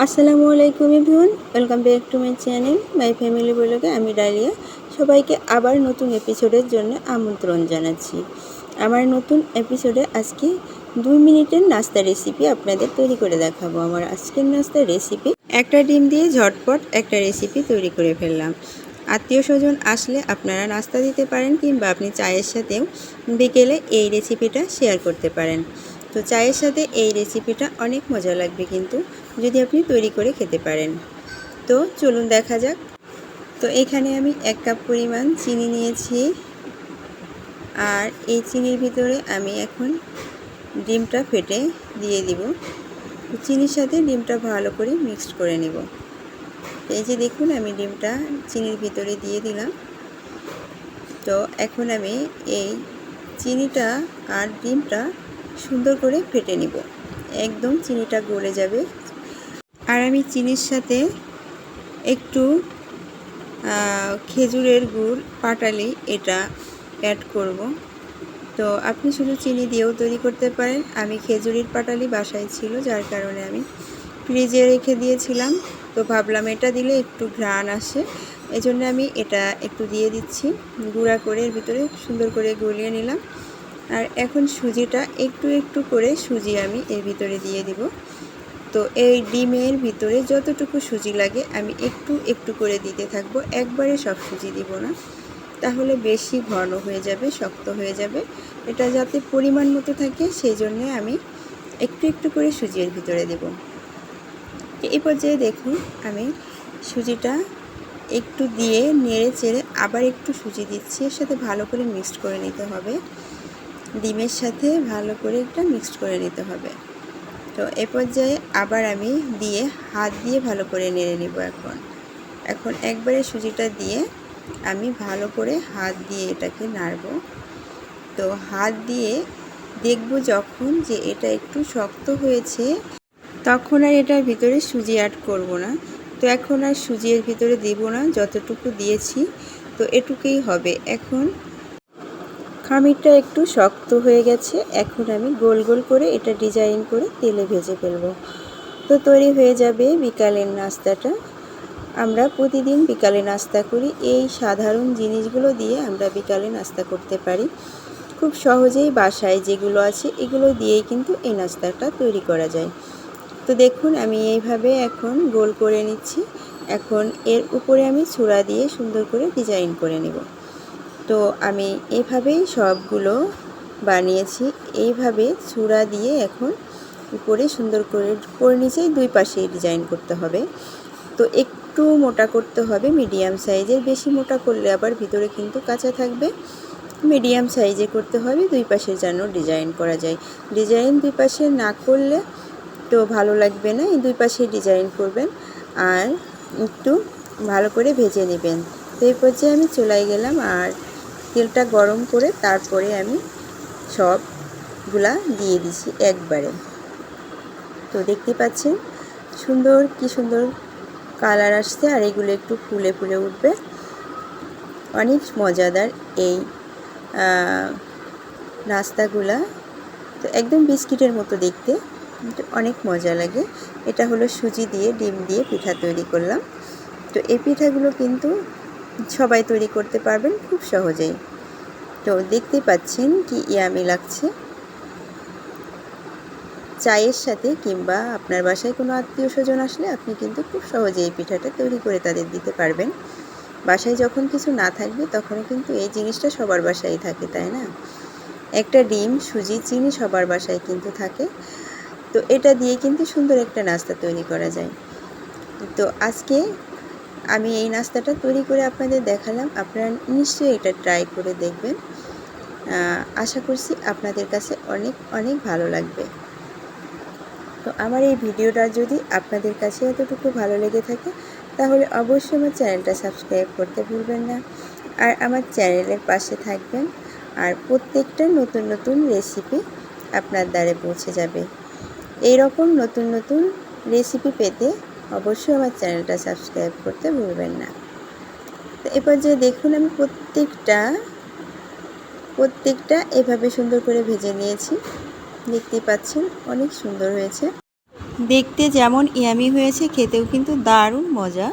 আসসালামু আলাইকুম everyone, welcome back to my channel my family ব্লগে। আমি ডালিয়া। সবাইকে আবার নতুন এপিসোডের জন্য আমন্ত্রণ জানাচ্ছি। আমার নতুন এপিসোডে আজকে 2 মিনিটের নাস্তা রেসিপি আপনাদের তৈরি করে দেখাবো। আমার আজকের নাস্তার রেসিপি একটা ডিম দিয়ে ঝটপট একটা রেসিপি তৈরি করে ফেললাম। আত্মীয় স্বজন আসলে আপনারা নাস্তা দিতে পারেন, কিংবা আপনি চায়ের সাথেও বিকেলে এই রেসিপিটা শেয়ার করতে পারেন। তো চায়ের সাথে এই রেসিপিটা অনেক মজা লাগবে কিন্তু, যদি আপনি তৈরি করে খেতে পারেন। তো চলুন দেখা যাক। তো এখানে আমি 1 কাপ পরিমাণ চিনি নিয়েছি, আর এই চিনির ভিতরে আমি এখন ডিমটা ফেটে দিয়ে দিব। চিনির সাথে ডিমটা ভালো করে মিক্সড করে নেব। এই যে দেখুন, আমি ডিমটা চিনির ভিতরে দিয়ে দিলাম। তো এখন আমি এই চিনিটা আর ডিমটা সুন্দর করে ফেটে নিব, একদম চিনিটা গলে যাবে। আর আমি চিনির সাথে একটু খেজুরের গুড় পাটালি এটা অ্যাড করব। তো আপনি শুধু চিনি দিয়েও তৈরি করতে পারেন। আমি খেজুরের পাটালি বাসায় ছিল, যার কারণে আমি ফ্রিজে রেখে দিয়েছিলাম। তো ভাবলাম এটা দিলে একটু ঘ্রাণ আসে, এজন্য আমি এটা একটু দিয়ে দিচ্ছি। গুঁড়া করে এর ভিতরে সুন্দর করে গলিয়ে নিলাম। আর এখন সুজিটা একটু একটু করে সুজি আমি এর ভিতরে দিয়ে দিব। তো এই ডিমের ভিতরে যতটুকু সুজি লাগে আমি একটু একটু করে দিতে থাকবো, একবারে সব সুজি দিব না, তাহলে বেশি ঘন হয়ে যাবে, শক্ত হয়ে যাবে। এটা যাতে পরিমাণ মতো থাকে, সেই জন্য আমি একটু একটু করে সুজি এর ভিতরে দেব। এই পর্যায়ে দেখুন, আমি সুজিটা একটু দিয়ে নেড়ে চেড়ে আবার একটু সুজি দিচ্ছি। এর সাথে ভালো করে মিক্সড করে নিতে হবে, ডিমের সাথে ভালো করে একটা মিক্সড করে নিতে হবে। তো এ পর্যায়ে আবার আমি দিয়ে হাত দিয়ে ভালো করে নেড়ে নেব। এখন একবারে সুজিটা দিয়ে আমি ভালো করে হাত দিয়ে এটাকে নাড়ব। তো হাত দিয়ে দেখব যখন যে এটা একটু শক্ত হয়েছে, তখন আর এটার ভিতরে সুজি অ্যাড করব না। তো এখন আর সুজি এর ভিতরে দেব না, যতটুকু দিয়েছি তো এটুকুই হবে। এখন খামিরটা একটু শক্ত হয়ে গেছে, এখন আমি গোল গোল করে এটা ডিজাইন করে তেলে ভেজে ফেলব। তো তৈরি হয়ে যাবে বিকালের নাস্তাটা। আমরা প্রতিদিন বিকালে নাস্তা করি, এই সাধারণ জিনিসগুলো দিয়ে আমরা বিকালে নাস্তা করতে পারি। খুব সহজেই বাসায় যেগুলো আছে এগুলো দিয়েই কিন্তু এই নাস্তাটা তৈরি করা যায়। তো দেখুন, আমি এইভাবে এখন গোল করে নিচ্ছি। এখন এর উপরে আমি ছুরা দিয়ে সুন্দর করে ডিজাইন করে নেব। তো আমি এইভাবেই সবগুলো বানিয়েছি। এইভাবে ছুরা দিয়ে এখন উপরে সুন্দর করে নিচেই 2 পাশেই ডিজাইন করতে হবে। তো একটু মোটা করতে হবে, মিডিয়াম সাইজের। বেশি মোটা করলে আবার ভিতরে কিন্তু কাঁচা থাকবে। মিডিয়াম সাইজে করতে হবে, 2 পাশে যেন ডিজাইন করা যায়। ডিজাইন 2 পাশে না করলে তো ভালো লাগবে না, এই 2 পাশে ডিজাইন করবেন আর একটু ভালো করে ভেজে নেবেন। তো এই পর্যায়ে আমি চুলায় গেলাম, আর তেলটা গরম করে তারপরে আমি সবগুলা দিয়ে দিছি একবারে। তো দেখতে পাচ্ছেন সুন্দর, কি সুন্দর কালার আসছে, আর এগুলো একটু ফুলে ফুলে উঠবে। অনেক মজাদার এই নাস্তাগুলা। তো একদম বিস্কিটের মতো দেখতে, অনেক মজা লাগে। এটা হলো সুজি দিয়ে ডিম দিয়ে পিঠা তৈরি করলাম। তো এই পিঠাগুলো কিন্তু সবাই তৈরি করতে পারবেন খুব সহজেই। তো দেখতে পাচ্ছেন কি ইয়ামি লাগছে। চায়ের সাথে কিংবা আপনার বাসায় কোনো আত্মীয় স্বজন আসলে আপনি কিন্তু খুব সহজে এই পিঠাটা তৈরি করে তাদের দিতে পারবেন। বাসায় যখন কিছু না থাকবে তখন কিন্তু এই জিনিসটা সবার বাসায় থাকে, তাই না? একটা ডিম, সুজি, চিনি সবার বাসায় কিন্তু থাকে। তো এটা দিয়ে কিন্তু সুন্দর একটা নাস্তা তৈরি করা যায়। তো আজকে আমি এই নাস্তাটা তৈরি করে আপনাদের দেখালাম। আপনারা নিশ্চয়ই এটা ট্রাই করে দেখবেন। আশা করছি আপনাদের কাছে অনেক অনেক ভালো লাগবে। তো আমার এই ভিডিওটা যদি আপনাদের কাছে এতটুকু ভালো লেগে থাকে, তাহলে অবশ্যই আমার চ্যানেলটা সাবস্ক্রাইব করতে ভুলবেন না, আর আমার চ্যানেলের পাশে থাকবেন। আর প্রত্যেকটা নতুন নতুন রেসিপি আপনার দ্বারে পৌঁছে যাবে। এই রকম নতুন নতুন রেসিপি পেতে অবশ্যই আমার চ্যানেলটা সাবস্ক্রাইব করতে ভুলবেন না। তো এ পর্যায়ে দেখুন, আমি প্রত্যেকটা এভাবে সুন্দর করে ভেজে নিয়েছি। দেখতেই পাচ্ছেন অনেক সুন্দর হয়েছে। দেখতে যেমন ইয়ামি হয়েছে, খেতেও কিন্তু দারুণ মজা।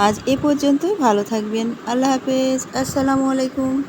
আজ এ পর্যন্তই, ভালো থাকবেন। আল্লাহ হাফেজ, আসসালামু আলাইকুম।